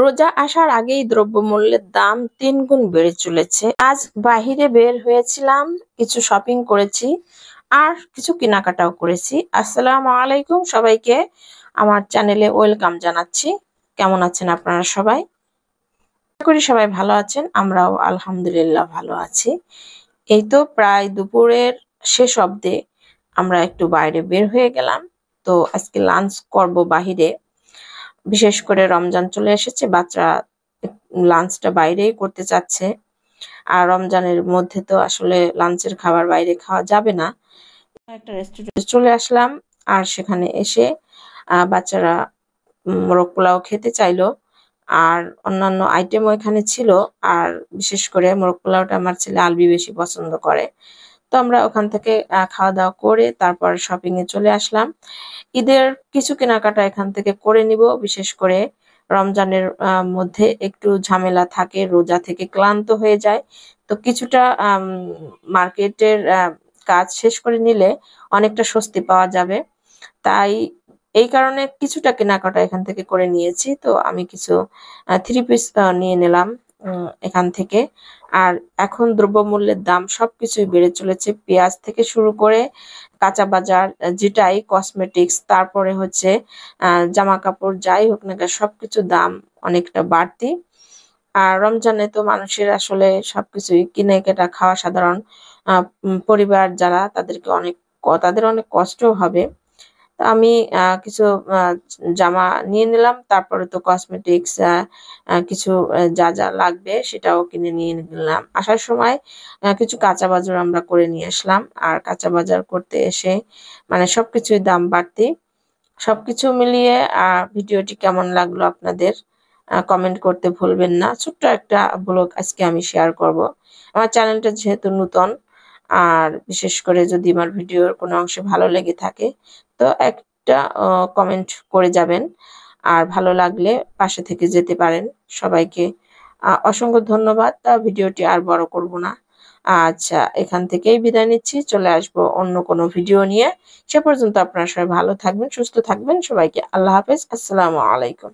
রোজা আসার আগেই দ্রব্যমূল্যের দাম ৩ গুণ বেড়ে চলেছে। আজ বাহিরে বের হয়েছিলাম, কিছু শপিং করেছি আর কিছু কেনাকাটাও করেছি। আসসালামু আলাইকুম সবাইকে, আমার চ্যানেলে ওয়েলকাম জানাচ্ছি। কেমন আছেন আপনারা সবাই? আশা করি সবাই ভালো আছেন, আমরাও আলহামদুলিল্লাহ ভালো আছি। এই তো প্রায় দুপুরের শেষ অবধি আমরা একটু বাইরে বের হয়ে গেলাম। তো আজকে লাঞ্চ করব বাহিরে। বিশেষ করে রমজান চলে এসেছে, বাচ্চারা লাঞ্চটা বাইরেই করতে চাচ্ছে। আর রমজানের মধ্যে তো আসলে লাঞ্চের খাবার বাইরে খাওয়া যাবে না। একটা রেস্টুরেন্টে চলে আসলাম, আর সেখানে এসে বাচ্চারা মোরগ পোলাও খেতে চাইলো, আর অন্যান্য আইটেমও এখানে ছিল। আর বিশেষ করে মোরগ পোলাওটা আমার ছেলে আলবি বেশি পছন্দ করে। তো আমরা ওখান থেকে খাওয়া দাওয়া করে তারপর শপিং এ চলে আসলাম। ঈদের কিছু কেনাকাটা এখান থেকে করে নিব। বিশেষ করে রমজানের মধ্যে একটু ঝামেলা থাকে, রোজা থেকে ক্লান্ত হয়ে যায়। তো কিছুটা মার্কেটের কাজ শেষ করে নিলে অনেকটা স্বস্তি পাওয়া যাবে। তাই এই কারণে কিছুটা কেনাকাটা এখান থেকে করে নিয়েছি। তো আমি কিছু থ্রি পিস নিয়ে নিলাম এখান থেকে। আর এখন দ্রব্যমূল্যের দাম সবকিছুই বেড়ে চলেছে, পেঁয়াজ থেকে শুরু করে কাঁচা বাজার যেটাই, কসমেটিক্স, তারপরে হচ্ছে জামা কাপড়, যাই হোক না কেন সবকিছুর দাম অনেকটা বাড়তি। আর রমজানে তো মানুষের আসলে সবকিছুই কিনে কেটা খাওয়া সাধারণ পরিবার যারা, তাদের অনেক কষ্টও হবে। তো আমি কিছু জামা নিয়ে নিলাম, তারপরে তো কসমেটিক্স কিছু যা যা লাগবে সেটাও কিনে নিয়ে নিলাম। আসার সময় কিছু কাঁচা বাজার আমরা করে নিয়ে আসলাম। আর কাঁচা বাজার করতে এসে মানে সবকিছুই দাম বাড়তি। সবকিছু মিলিয়ে ভিডিওটি কেমন লাগলো আপনাদের কমেন্ট করতে ভুলবেন না। ছোট্ট একটা ব্লগ আজকে আমি শেয়ার করব। আমার চ্যানেলটা যেহেতু নতুন, আর বিশেষ করে যদি আমার ভিডিওর কোনো অংশে ভালো লেগে থাকে তো একটা কমেন্ট করে যাবেন। আর ভালো লাগলে পাশে থেকে যেতে পারেন। সবাইকে অসংখ্য ধন্যবাদ। ভিডিওটি আর বড় করব না। আচ্ছা, এখান থেকেই বিদায় নিচ্ছি, চলে আসবো অন্য কোনো ভিডিও নিয়ে। সে পর্যন্ত আপনারা সবাই ভালো থাকবেন, সুস্থ থাকবেন। সবাইকে আল্লাহ হাফেজ, আসসালামু আলাইকুম।